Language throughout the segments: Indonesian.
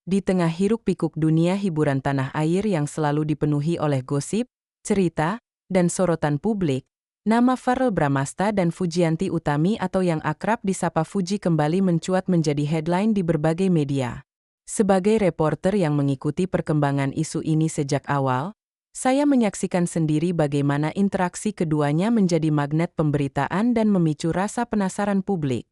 Di tengah hiruk-pikuk dunia hiburan tanah air yang selalu dipenuhi oleh gosip, cerita, dan sorotan publik, nama Verrell Bramasta dan Fujianti Utami atau yang akrab disapa Fuji kembali mencuat menjadi headline di berbagai media. Sebagai reporter yang mengikuti perkembangan isu ini sejak awal, saya menyaksikan sendiri bagaimana interaksi keduanya menjadi magnet pemberitaan dan memicu rasa penasaran publik.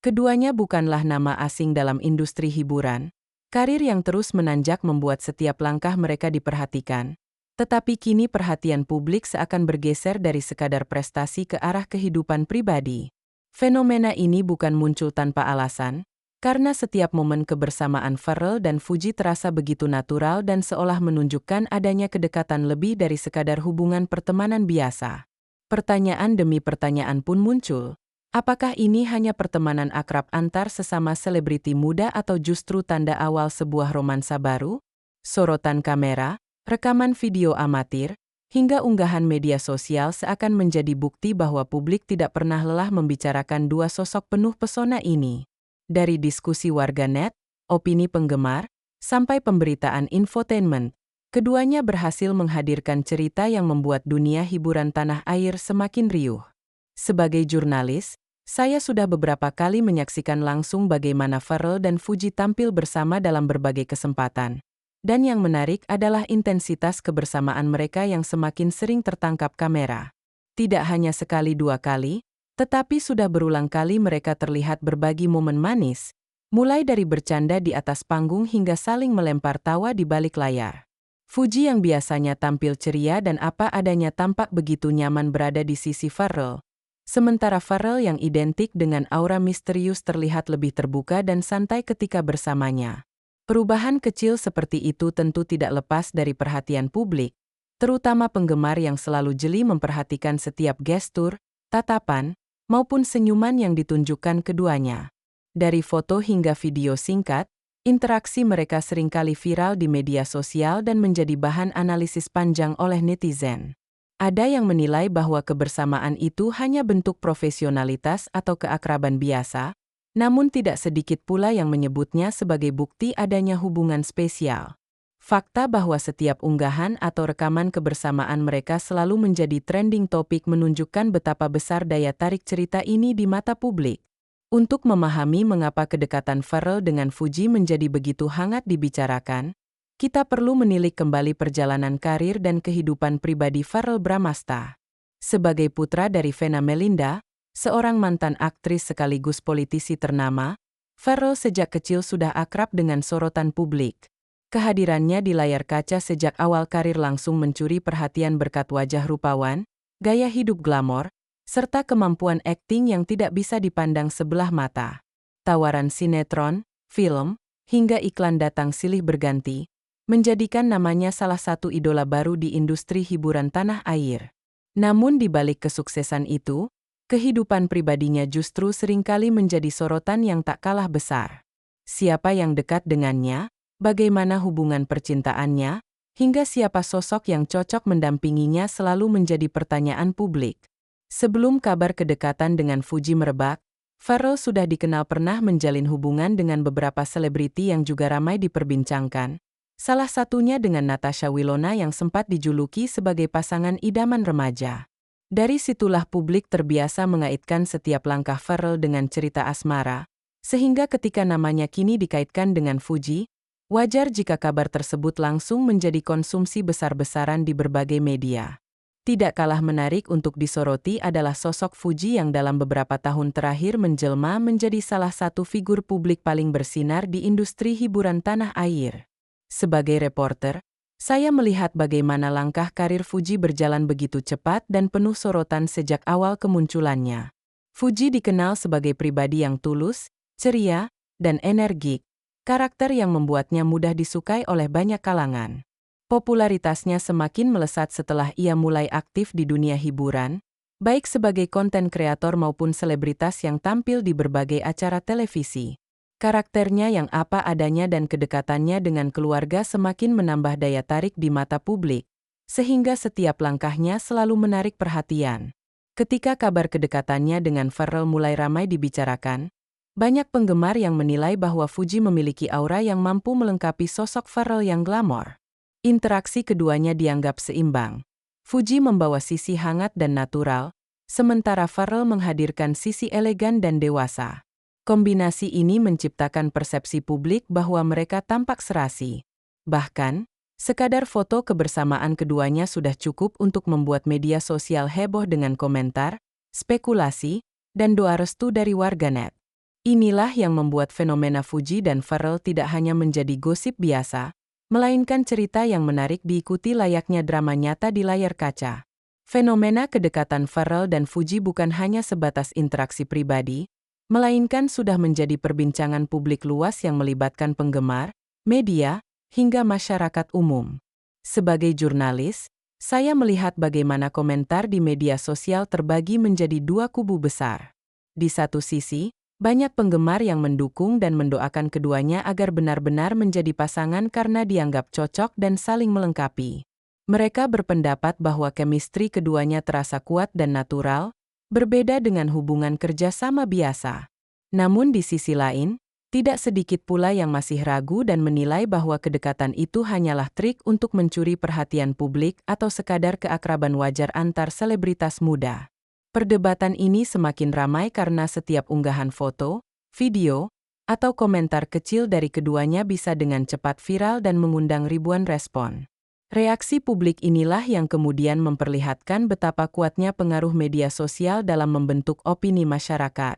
Keduanya bukanlah nama asing dalam industri hiburan. Karir yang terus menanjak membuat setiap langkah mereka diperhatikan. Tetapi kini perhatian publik seakan bergeser dari sekadar prestasi ke arah kehidupan pribadi. Fenomena ini bukan muncul tanpa alasan, karena setiap momen kebersamaan Verrell dan Fuji terasa begitu natural dan seolah menunjukkan adanya kedekatan lebih dari sekadar hubungan pertemanan biasa. Pertanyaan demi pertanyaan pun muncul. Apakah ini hanya pertemanan akrab antar sesama selebriti muda atau justru tanda awal sebuah romansa baru? Sorotan kamera, rekaman video amatir, hingga unggahan media sosial seakan menjadi bukti bahwa publik tidak pernah lelah membicarakan dua sosok penuh pesona ini. Dari diskusi warganet, opini penggemar, sampai pemberitaan infotainment, keduanya berhasil menghadirkan cerita yang membuat dunia hiburan tanah air semakin riuh. Sebagai jurnalis, saya sudah beberapa kali menyaksikan langsung bagaimana Verrell dan Fuji tampil bersama dalam berbagai kesempatan. Dan yang menarik adalah intensitas kebersamaan mereka yang semakin sering tertangkap kamera. Tidak hanya sekali dua kali, tetapi sudah berulang kali mereka terlihat berbagi momen manis, mulai dari bercanda di atas panggung hingga saling melempar tawa di balik layar. Fuji yang biasanya tampil ceria dan apa adanya tampak begitu nyaman berada di sisi Verrell. Sementara Verrell yang identik dengan aura misterius terlihat lebih terbuka dan santai ketika bersamanya. Perubahan kecil seperti itu tentu tidak lepas dari perhatian publik, terutama penggemar yang selalu jeli memperhatikan setiap gestur, tatapan, maupun senyuman yang ditunjukkan keduanya. Dari foto hingga video singkat, interaksi mereka seringkali viral di media sosial dan menjadi bahan analisis panjang oleh netizen. Ada yang menilai bahwa kebersamaan itu hanya bentuk profesionalitas atau keakraban biasa, namun tidak sedikit pula yang menyebutnya sebagai bukti adanya hubungan spesial. Fakta bahwa setiap unggahan atau rekaman kebersamaan mereka selalu menjadi trending topik menunjukkan betapa besar daya tarik cerita ini di mata publik. Untuk memahami mengapa kedekatan Verrell dengan Fuji menjadi begitu hangat dibicarakan, kita perlu menilik kembali perjalanan karir dan kehidupan pribadi Verrell Bramasta. Sebagai putra dari Vena Melinda, seorang mantan aktris sekaligus politisi ternama, Verrell sejak kecil sudah akrab dengan sorotan publik. Kehadirannya di layar kaca sejak awal karir langsung mencuri perhatian berkat wajah rupawan, gaya hidup glamor, serta kemampuan akting yang tidak bisa dipandang sebelah mata. Tawaran sinetron, film, hingga iklan datang silih berganti, menjadikan namanya salah satu idola baru di industri hiburan tanah air. Namun di balik kesuksesan itu, kehidupan pribadinya justru seringkali menjadi sorotan yang tak kalah besar. Siapa yang dekat dengannya, bagaimana hubungan percintaannya, hingga siapa sosok yang cocok mendampinginya selalu menjadi pertanyaan publik. Sebelum kabar kedekatan dengan Fuji merebak, Verrell sudah dikenal pernah menjalin hubungan dengan beberapa selebriti yang juga ramai diperbincangkan. Salah satunya dengan Natasha Wilona yang sempat dijuluki sebagai pasangan idaman remaja. Dari situlah publik terbiasa mengaitkan setiap langkah Verrell dengan cerita asmara, sehingga ketika namanya kini dikaitkan dengan Fuji, wajar jika kabar tersebut langsung menjadi konsumsi besar-besaran di berbagai media. Tidak kalah menarik untuk disoroti adalah sosok Fuji yang dalam beberapa tahun terakhir menjelma menjadi salah satu figur publik paling bersinar di industri hiburan tanah air. Sebagai reporter, saya melihat bagaimana langkah karir Fuji berjalan begitu cepat dan penuh sorotan sejak awal kemunculannya. Fuji dikenal sebagai pribadi yang tulus, ceria, dan energik, karakter yang membuatnya mudah disukai oleh banyak kalangan. Popularitasnya semakin melesat setelah ia mulai aktif di dunia hiburan, baik sebagai konten kreator maupun selebritas yang tampil di berbagai acara televisi. Karakternya yang apa adanya dan kedekatannya dengan keluarga semakin menambah daya tarik di mata publik, sehingga setiap langkahnya selalu menarik perhatian. Ketika kabar kedekatannya dengan Verrell mulai ramai dibicarakan, Banyak penggemar yang menilai bahwa Fuji memiliki aura yang mampu melengkapi sosok Pharrell yang glamor. Interaksi keduanya dianggap seimbang. Fuji membawa sisi hangat dan natural, sementara Pharrell menghadirkan sisi elegan dan dewasa. Kombinasi ini menciptakan persepsi publik bahwa mereka tampak serasi. Bahkan, sekadar foto kebersamaan keduanya sudah cukup untuk membuat media sosial heboh dengan komentar, spekulasi, dan doa restu dari warganet. Inilah yang membuat fenomena Fuji dan Pharrell tidak hanya menjadi gosip biasa, melainkan cerita yang menarik diikuti layaknya drama nyata di layar kaca. Fenomena kedekatan Pharrell dan Fuji bukan hanya sebatas interaksi pribadi, melainkan sudah menjadi perbincangan publik luas yang melibatkan penggemar, media, hingga masyarakat umum. Sebagai jurnalis, saya melihat bagaimana komentar di media sosial terbagi menjadi dua kubu besar. Di satu sisi, banyak penggemar yang mendukung dan mendoakan keduanya agar benar-benar menjadi pasangan karena dianggap cocok dan saling melengkapi. Mereka berpendapat bahwa chemistry keduanya terasa kuat dan natural, berbeda dengan hubungan kerjasama biasa. Namun di sisi lain, tidak sedikit pula yang masih ragu dan menilai bahwa kedekatan itu hanyalah trik untuk mencuri perhatian publik atau sekadar keakraban wajar antar selebritas muda. Perdebatan ini semakin ramai karena setiap unggahan foto, video, atau komentar kecil dari keduanya bisa dengan cepat viral dan mengundang ribuan respon. Reaksi publik inilah yang kemudian memperlihatkan betapa kuatnya pengaruh media sosial dalam membentuk opini masyarakat.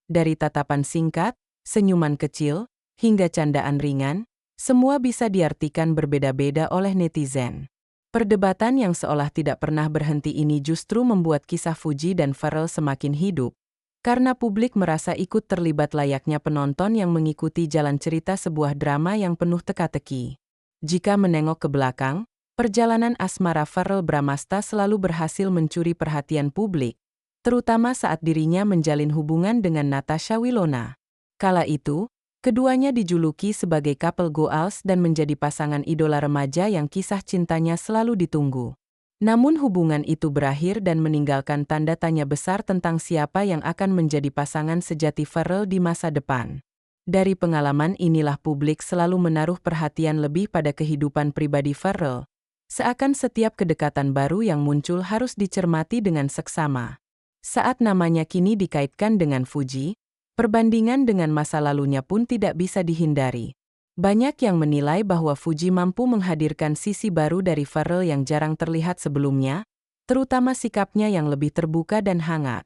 Dari tatapan singkat, senyuman kecil, hingga candaan ringan, semua bisa diartikan berbeda-beda oleh netizen. Perdebatan yang seolah tidak pernah berhenti ini justru membuat kisah Fuji dan Pharrell semakin hidup, karena publik merasa ikut terlibat layaknya penonton yang mengikuti jalan cerita sebuah drama yang penuh teka-teki. Jika menengok ke belakang, perjalanan asmara Pharrell Bramasta selalu berhasil mencuri perhatian publik, terutama saat dirinya menjalin hubungan dengan Natasha Wilona. Kala itu, keduanya dijuluki sebagai couple goals dan menjadi pasangan idola remaja yang kisah cintanya selalu ditunggu. Namun hubungan itu berakhir dan meninggalkan tanda tanya besar tentang siapa yang akan menjadi pasangan sejati Pharrell di masa depan. Dari pengalaman inilah publik selalu menaruh perhatian lebih pada kehidupan pribadi Pharrell. Seakan setiap kedekatan baru yang muncul harus dicermati dengan seksama. Saat namanya kini dikaitkan dengan Fuji, perbandingan dengan masa lalunya pun tidak bisa dihindari. Banyak yang menilai bahwa Fuji mampu menghadirkan sisi baru dari Pharrell yang jarang terlihat sebelumnya, terutama sikapnya yang lebih terbuka dan hangat.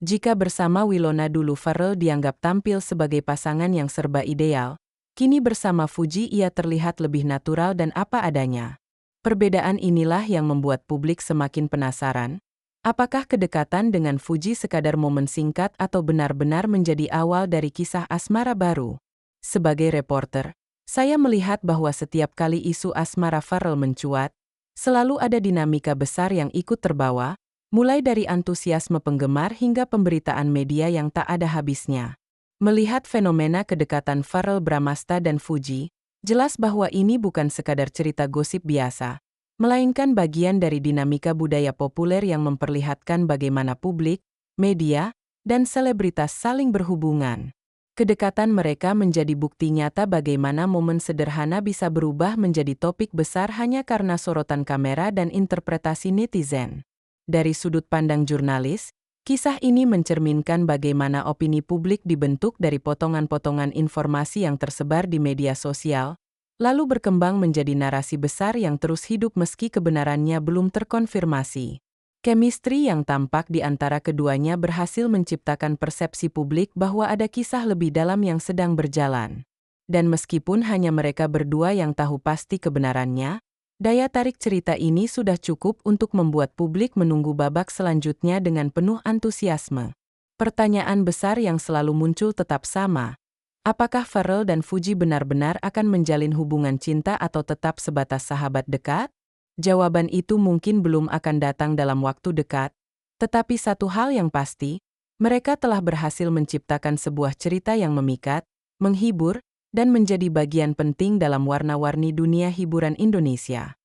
Jika bersama Wilona dulu Pharrell dianggap tampil sebagai pasangan yang serba ideal, kini bersama Fuji ia terlihat lebih natural dan apa adanya. Perbedaan inilah yang membuat publik semakin penasaran. Apakah kedekatan dengan Fuji sekadar momen singkat atau benar-benar menjadi awal dari kisah asmara baru? Sebagai reporter, saya melihat bahwa setiap kali isu asmara Pharrell mencuat, selalu ada dinamika besar yang ikut terbawa, mulai dari antusiasme penggemar hingga pemberitaan media yang tak ada habisnya. Melihat fenomena kedekatan Pharrell Bramasta dan Fuji, jelas bahwa ini bukan sekadar cerita gosip biasa, melainkan bagian dari dinamika budaya populer yang memperlihatkan bagaimana publik, media, dan selebritas saling berhubungan. Kedekatan mereka menjadi bukti nyata bagaimana momen sederhana bisa berubah menjadi topik besar hanya karena sorotan kamera dan interpretasi netizen. Dari sudut pandang jurnalis, kisah ini mencerminkan bagaimana opini publik dibentuk dari potongan-potongan informasi yang tersebar di media sosial, lalu berkembang menjadi narasi besar yang terus hidup meski kebenarannya belum terkonfirmasi. Chemistry yang tampak di antara keduanya berhasil menciptakan persepsi publik bahwa ada kisah lebih dalam yang sedang berjalan. Dan meskipun hanya mereka berdua yang tahu pasti kebenarannya, daya tarik cerita ini sudah cukup untuk membuat publik menunggu babak selanjutnya dengan penuh antusiasme. Pertanyaan besar yang selalu muncul tetap sama. Apakah Pharrell dan Fuji benar-benar akan menjalin hubungan cinta atau tetap sebatas sahabat dekat? Jawaban itu mungkin belum akan datang dalam waktu dekat, tetapi satu hal yang pasti, mereka telah berhasil menciptakan sebuah cerita yang memikat, menghibur, dan menjadi bagian penting dalam warna-warni dunia hiburan Indonesia.